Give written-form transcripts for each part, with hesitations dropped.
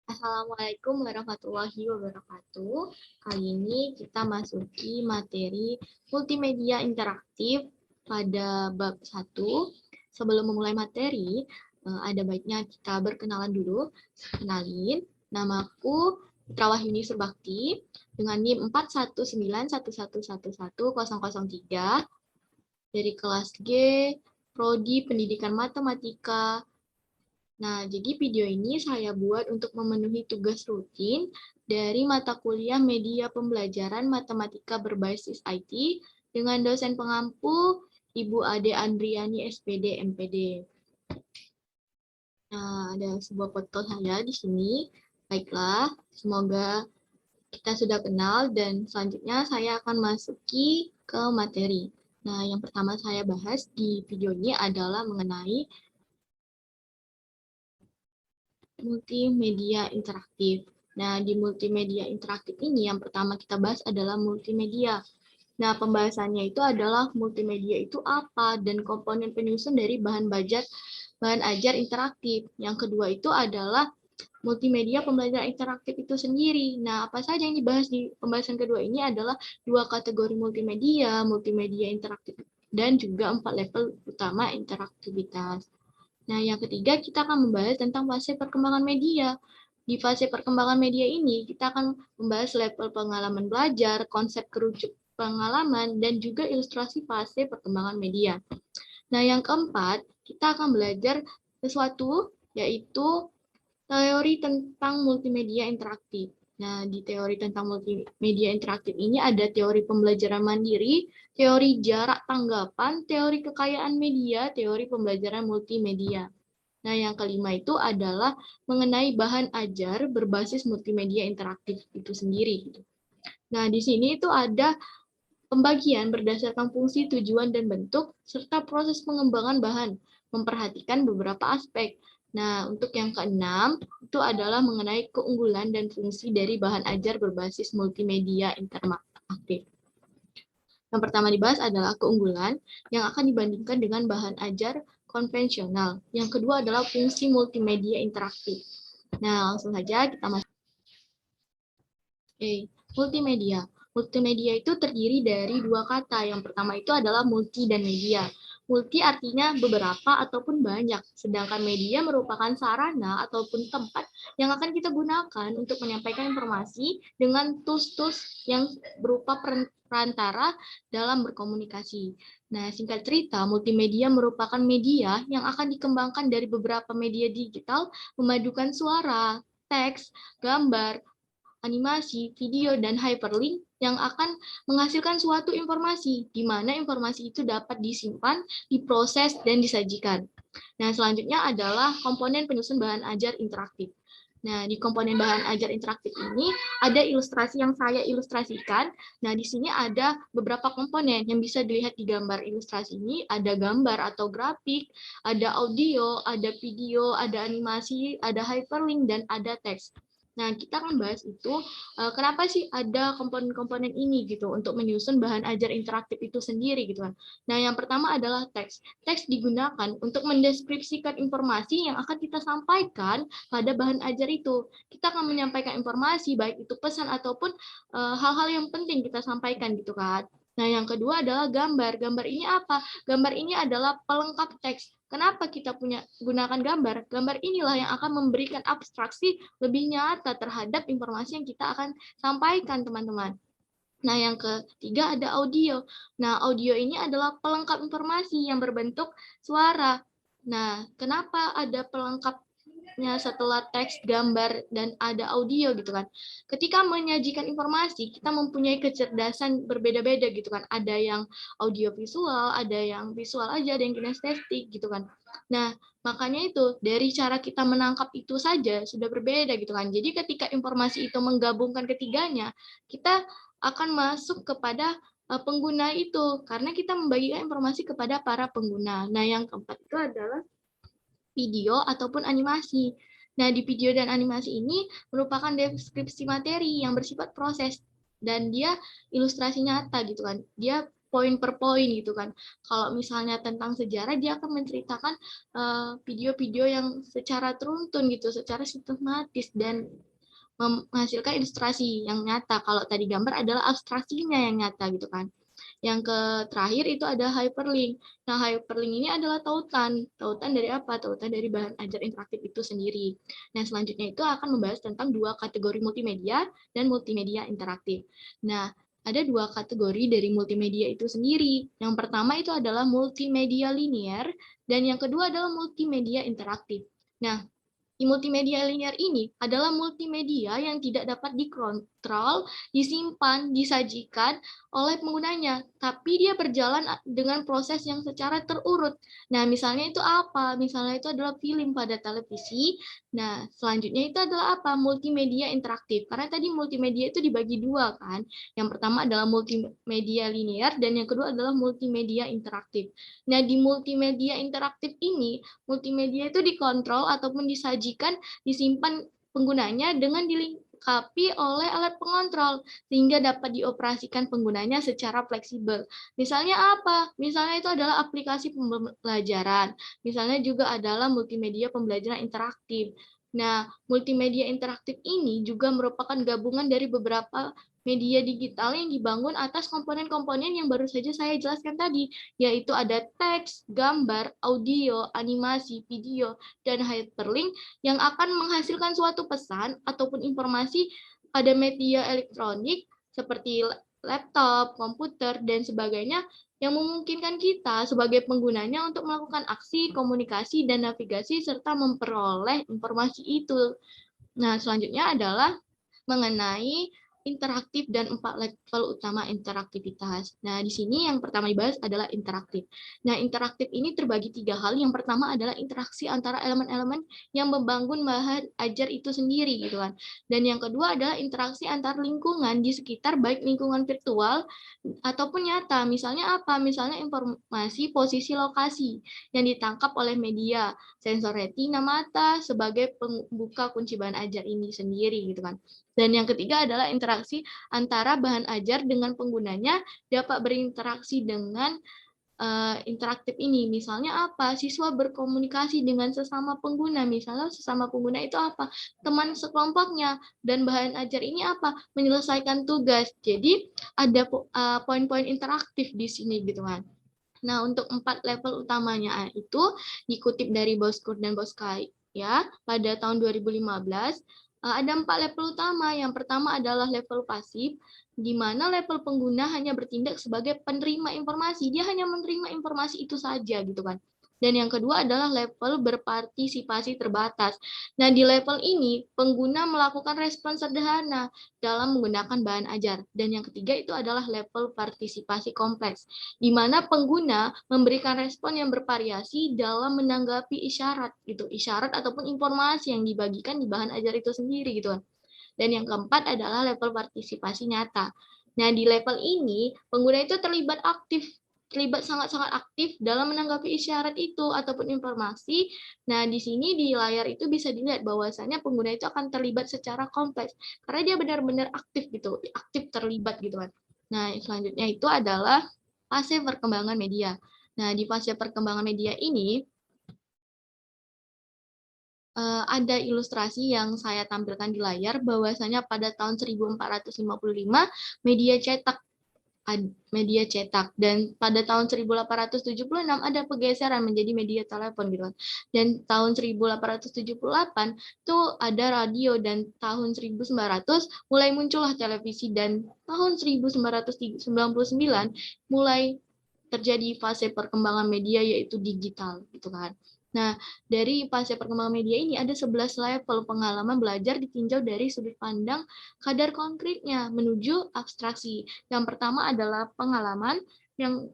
Assalamualaikum warahmatullahi wabarakatuh. Kali ini kita masuki materi multimedia interaktif pada bab 1. Sebelum memulai materi, ada baiknya kita berkenalan dulu. Kenalin, namaku Fitra Wahyuni Surbakti dengan NIM 41911111003 dari kelas G, Prodi Pendidikan Matematika. Nah, jadi video ini saya buat untuk memenuhi tugas rutin dari mata kuliah Media Pembelajaran Matematika Berbasis IT dengan dosen pengampu Ibu Ade Andriani SPD MPD. Nah, ada sebuah foto saya di sini. Baiklah, semoga kita sudah kenal dan selanjutnya saya akan masuki ke materi. Nah, yang pertama saya bahas di video ini adalah mengenai multimedia interaktif. Nah, di multimedia interaktif ini yang pertama kita bahas adalah multimedia. Nah, pembahasannya itu adalah multimedia itu apa dan komponen penyusun dari bahan ajar interaktif. Yang kedua itu adalah multimedia pembelajaran interaktif itu sendiri. Nah, apa saja yang dibahas di pembahasan kedua ini adalah dua kategori multimedia, multimedia interaktif, dan juga 4 level utama interaktivitas. Nah, yang ketiga kita akan membahas tentang fase perkembangan media. Di fase perkembangan media ini, kita akan membahas level pengalaman belajar, konsep kerucut pengalaman, dan juga ilustrasi fase perkembangan media. Nah, yang keempat, kita akan belajar sesuatu, yaitu teori tentang multimedia interaktif. Nah, di teori tentang multimedia interaktif ini ada teori pembelajaran mandiri, teori jarak tanggapan, teori kekayaan media, teori pembelajaran multimedia. Nah, yang kelima itu adalah mengenai bahan ajar berbasis multimedia interaktif itu sendiri. Nah, di sini itu ada pembagian berdasarkan fungsi, tujuan, dan bentuk, serta proses pengembangan bahan, memperhatikan beberapa aspek. Nah, untuk yang keenam, itu adalah mengenai keunggulan dan fungsi dari bahan ajar berbasis multimedia interaktif. Yang pertama dibahas adalah keunggulan yang akan dibandingkan dengan bahan ajar konvensional. Yang kedua adalah fungsi multimedia interaktif. Nah, langsung saja kita masuk. Multimedia. Multimedia itu terdiri dari dua kata. Yang pertama itu adalah multi dan media. Multi artinya beberapa ataupun banyak, sedangkan media merupakan sarana ataupun tempat yang akan kita gunakan untuk menyampaikan informasi dengan tools-tools yang berupa perantara dalam berkomunikasi. Nah, singkat cerita, multimedia merupakan media yang akan dikembangkan dari beberapa media digital, memadukan suara, teks, gambar, animasi, video, dan hyperlink yang akan menghasilkan suatu informasi, di mana informasi itu dapat disimpan, diproses, dan disajikan. Nah, selanjutnya adalah komponen penyusun bahan ajar interaktif. Nah, di komponen bahan ajar interaktif ini ada ilustrasi yang saya ilustrasikan. Nah, di sini ada beberapa komponen yang bisa dilihat di gambar ilustrasi ini. Ada gambar atau grafik, ada audio, ada video, ada animasi, ada hyperlink, dan ada teks. Nah, kita akan bahas itu kenapa sih ada komponen-komponen ini gitu untuk menyusun bahan ajar interaktif itu sendiri gitu kan. Nah, yang pertama adalah teks. Teks digunakan untuk mendeskripsikan informasi yang akan kita sampaikan pada bahan ajar itu. Kita akan menyampaikan informasi baik itu pesan ataupun hal-hal yang penting kita sampaikan gitu kan. Nah, yang kedua adalah gambar. Gambar ini apa? Gambar ini adalah pelengkap teks. Kenapa kita gunakan gambar? Gambar inilah yang akan memberikan abstraksi lebih nyata terhadap informasi yang kita akan sampaikan, teman-teman. Nah, yang ketiga ada audio. Nah, audio ini adalah pelengkap informasi yang berbentuk suara. Nah, kenapa ada pelengkapnya setelah teks, gambar, dan ada audio gitu kan? Ketika menyajikan informasi, kita mempunyai kecerdasan berbeda-beda gitu kan. Ada yang audio visual, ada yang visual aja, ada yang kinestetik gitu kan. Nah, makanya itu dari cara kita menangkap itu saja sudah berbeda gitu kan. Jadi ketika informasi itu menggabungkan ketiganya, kita akan masuk kepada pengguna itu karena kita membagikan informasi kepada para pengguna. Nah, yang keempat itu adalah video ataupun animasi. Nah, di video dan animasi ini merupakan deskripsi materi yang bersifat proses dan dia ilustrasi nyata gitu kan. Dia poin per poin gitu kan. Kalau misalnya tentang sejarah, dia akan menceritakan video-video yang secara teruntun gitu, secara sistematis dan menghasilkan ilustrasi yang nyata. Kalau tadi gambar adalah abstraksinya yang nyata gitu kan. Yang terakhir itu ada hyperlink. Nah, hyperlink ini adalah tautan. Tautan dari apa? Tautan dari bahan ajar interaktif itu sendiri. Nah, selanjutnya itu akan membahas tentang dua kategori multimedia dan multimedia interaktif. Nah, ada dua kategori dari multimedia itu sendiri. Yang pertama itu adalah multimedia linear, dan yang kedua adalah multimedia interaktif. Nah, multimedia linear ini adalah multimedia yang tidak dapat dikontrol, disimpan, disajikan oleh penggunanya, tapi dia berjalan dengan proses yang secara terurut. Nah, misalnya itu apa? Misalnya itu adalah film pada televisi. Nah, selanjutnya itu adalah apa? Multimedia interaktif. Karena tadi multimedia itu dibagi dua kan. Yang pertama adalah multimedia linear dan yang kedua adalah multimedia interaktif. Nah, di multimedia interaktif ini, multimedia itu dikontrol ataupun disajikan, disimpan penggunanya dengan dilengkapi oleh alat pengontrol sehingga dapat dioperasikan penggunanya secara fleksibel. Misalnya apa? Misalnya itu adalah aplikasi pembelajaran. Misalnya juga adalah multimedia pembelajaran interaktif. Nah, multimedia interaktif ini juga merupakan gabungan dari beberapa media digital yang dibangun atas komponen-komponen yang baru saja saya jelaskan tadi, yaitu ada teks, gambar, audio, animasi, video, dan hyperlink yang akan menghasilkan suatu pesan ataupun informasi pada media elektronik seperti laptop, komputer, dan sebagainya yang memungkinkan kita sebagai penggunanya untuk melakukan aksi, komunikasi, dan navigasi serta memperoleh informasi itu. Nah, selanjutnya adalah mengenai interaktif dan 4 level utama interaktivitas. Nah, di sini yang pertama dibahas adalah interaktif. Nah, interaktif ini terbagi 3 hal. Yang pertama adalah interaksi antara elemen-elemen yang membangun bahan ajar itu sendiri gitu kan. Dan yang kedua adalah interaksi antar lingkungan di sekitar, baik lingkungan virtual ataupun nyata. Misalnya apa? Misalnya informasi posisi lokasi yang ditangkap oleh media, sensor retina mata sebagai pembuka kunci bahan ajar ini sendiri gitu kan. Dan yang ketiga adalah interaksi antara bahan ajar dengan penggunanya dapat berinteraksi dengan interaktif ini. Misalnya apa? Siswa berkomunikasi dengan sesama pengguna. Misalnya sesama pengguna itu apa? Teman sekelompoknya. Dan bahan ajar ini apa? Menyelesaikan tugas. Jadi ada poin-poin interaktif di sini gitu kan. Nah, untuk 4 level utamanya itu dikutip dari Boskur dan Boskai ya pada tahun 2015. Ada 4 level utama. Yang pertama adalah level pasif, di mana level pengguna hanya bertindak sebagai penerima informasi. Dia hanya menerima informasi itu saja gitu kan. Dan yang kedua adalah level berpartisipasi terbatas. Nah, di level ini pengguna melakukan respon sederhana dalam menggunakan bahan ajar. Dan yang ketiga itu adalah level partisipasi kompleks, di mana pengguna memberikan respon yang bervariasi dalam menanggapi isyarat gitu, isyarat ataupun informasi yang dibagikan di bahan ajar itu sendiri gitu. Dan yang keempat adalah level partisipasi nyata. Nah, di level ini pengguna itu terlibat sangat-sangat aktif dalam menanggapi isyarat itu ataupun informasi. Nah, di sini di layar itu bisa dilihat bahwasanya pengguna itu akan terlibat secara kompleks karena dia benar-benar aktif gitu, aktif terlibat gitu kan. Nah, selanjutnya itu adalah fase perkembangan media. Nah, di fase perkembangan media ini ada ilustrasi yang saya tampilkan di layar bahwasanya pada tahun 1455 media cetak dan pada tahun 1876 ada pergeseran menjadi media telepon gitu kan. Dan tahun 1878 itu ada radio dan tahun 1900 mulai muncullah televisi dan tahun 1999 mulai terjadi fase perkembangan media yaitu digital gitu kan. Nah, dari fase perkembangan media ini ada 11 level pengalaman belajar ditinjau dari sudut pandang kadar konkretnya menuju abstraksi. Yang pertama adalah pengalaman, yang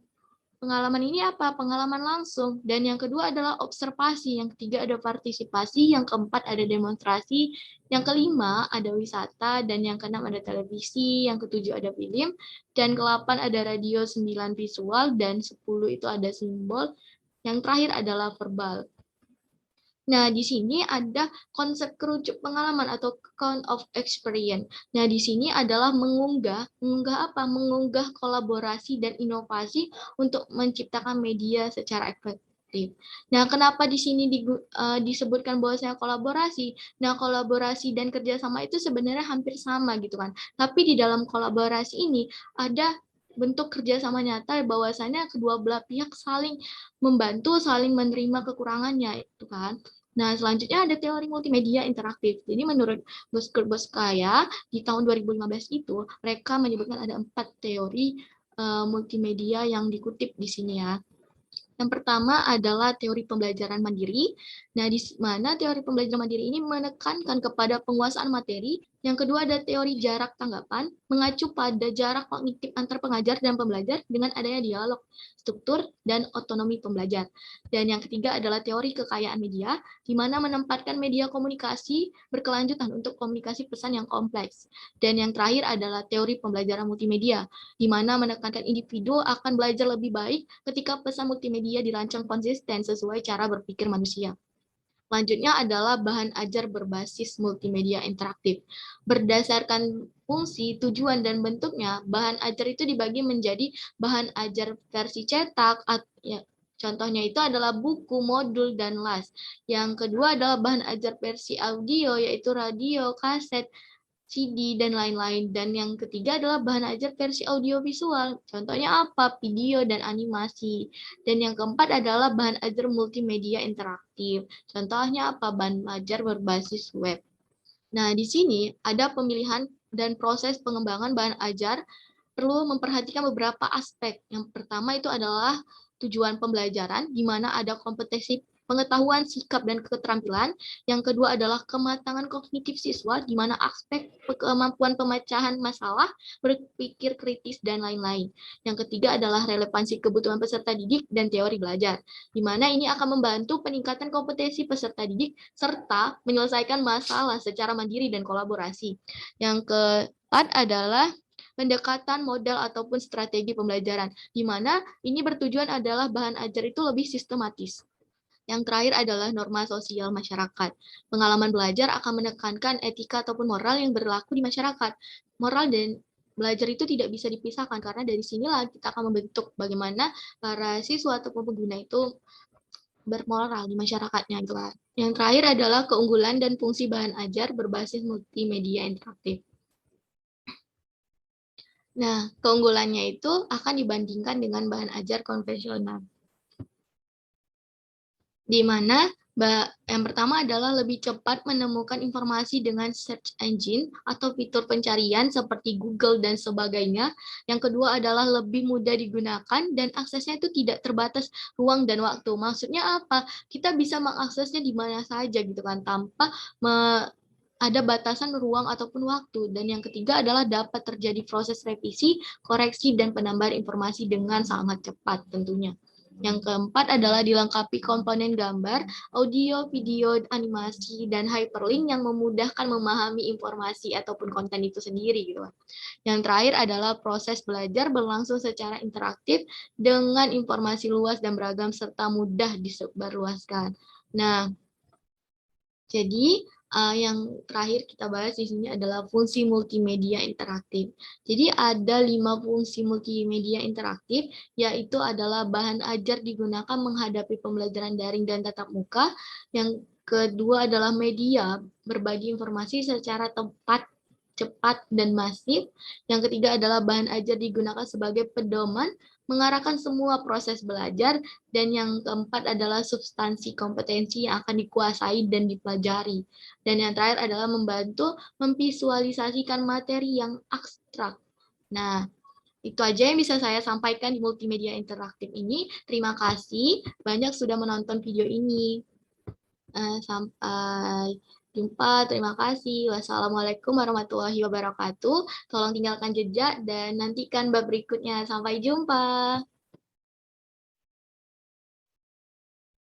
pengalaman ini apa? Pengalaman langsung. Dan yang kedua adalah observasi, yang ketiga ada partisipasi, yang keempat ada demonstrasi, yang kelima ada wisata, dan yang keenam ada televisi, yang ketujuh ada film, dan ke-8 ada radio, 9 visual, dan 10 itu ada simbol, yang terakhir adalah verbal. Nah, di sini ada konsep kerucut pengalaman atau count of experience. Nah, di sini adalah mengunggah apa? Mengunggah kolaborasi dan inovasi untuk menciptakan media secara efektif. Nah, kenapa di sini disebutkan bahwasanya kolaborasi? Nah, kolaborasi dan kerjasama itu sebenarnya hampir sama gitu kan. Tapi di dalam kolaborasi ini ada bentuk kerjasama nyata bahwasanya kedua belah pihak saling membantu, saling menerima kekurangannya itu kan. Nah, selanjutnya ada teori multimedia interaktif. Jadi menurut Boskaya di tahun 2015 itu mereka menyebutkan ada 4 teori multimedia yang dikutip di sini ya. Yang pertama adalah teori pembelajaran mandiri. Nah, di mana teori pembelajaran mandiri ini menekankan kepada penguasaan materi. Yang kedua ada teori jarak tanggapan, mengacu pada jarak kognitif antar pengajar dan pembelajar dengan adanya dialog, struktur, dan otonomi pembelajar. Dan yang ketiga adalah teori kekayaan media, di mana menempatkan media komunikasi berkelanjutan untuk komunikasi pesan yang kompleks. Dan yang terakhir adalah teori pembelajaran multimedia, di mana menekankan individu akan belajar lebih baik ketika pesan multimedia dirancang konsisten sesuai cara berpikir manusia. Selanjutnya adalah bahan ajar berbasis multimedia interaktif. Berdasarkan fungsi, tujuan, dan bentuknya, bahan ajar itu dibagi menjadi bahan ajar versi cetak, ya, contohnya itu adalah buku, modul, dan las. Yang kedua adalah bahan ajar versi audio, yaitu radio, kaset, CD, dan lain-lain. Dan yang ketiga adalah bahan ajar versi audiovisual. Contohnya apa? Video dan animasi. Dan yang keempat adalah bahan ajar multimedia interaktif. Contohnya apa? Bahan ajar berbasis web. Nah, di sini ada pemilihan dan proses pengembangan bahan ajar perlu memperhatikan beberapa aspek. Yang pertama itu adalah tujuan pembelajaran, di mana ada kompetensi pengetahuan, sikap, dan keterampilan. Yang kedua adalah kematangan kognitif siswa, di mana aspek kemampuan pemecahan masalah, berpikir kritis, dan lain-lain. Yang ketiga adalah relevansi kebutuhan peserta didik dan teori belajar, di mana ini akan membantu peningkatan kompetensi peserta didik serta menyelesaikan masalah secara mandiri dan kolaborasi. Yang keempat adalah pendekatan modal ataupun strategi pembelajaran, di mana ini bertujuan adalah bahan ajar itu lebih sistematis. Yang terakhir adalah norma sosial masyarakat. Pengalaman belajar akan menekankan etika ataupun moral yang berlaku di masyarakat. Moral dan belajar itu tidak bisa dipisahkan, karena dari sinilah kita akan membentuk bagaimana para siswa ataupun pengguna itu bermoral di masyarakatnya. Yang terakhir adalah keunggulan dan fungsi bahan ajar berbasis multimedia interaktif. Nah, keunggulannya itu akan dibandingkan dengan bahan ajar konvensional. Di mana yang pertama adalah lebih cepat menemukan informasi dengan search engine atau fitur pencarian seperti Google dan sebagainya. Yang kedua adalah lebih mudah digunakan dan aksesnya itu tidak terbatas ruang dan waktu. Maksudnya apa? Kita bisa mengaksesnya di mana saja gitu kan, tanpa ada batasan ruang ataupun waktu. Dan yang ketiga adalah dapat terjadi proses revisi, koreksi, dan penambahan informasi dengan sangat cepat tentunya. Yang keempat adalah dilengkapi komponen gambar, audio, video, animasi, dan hyperlink yang memudahkan memahami informasi ataupun konten itu sendiri gitu. Yang terakhir adalah proses belajar berlangsung secara interaktif dengan informasi luas dan beragam serta mudah disebarluaskan. Nah, jadi yang terakhir kita bahas di sini adalah fungsi multimedia interaktif. Jadi ada 5 fungsi multimedia interaktif, yaitu adalah bahan ajar digunakan menghadapi pembelajaran daring dan tatap muka. Yang kedua adalah media berbagi informasi secara tepat, cepat, dan masif. Yang ketiga adalah bahan ajar digunakan sebagai pedoman mengarahkan semua proses belajar. Dan yang keempat adalah substansi kompetensi yang akan dikuasai dan dipelajari. Dan yang terakhir adalah membantu memvisualisasikan materi yang abstrak. Nah, itu aja yang bisa saya sampaikan di multimedia interaktif ini. Terima kasih banyak sudah menonton video ini. Sampai jumpa, terima kasih. Wassalamualaikum warahmatullahi wabarakatuh. Tolong tinggalkan jejak dan nantikan bab berikutnya. Sampai jumpa.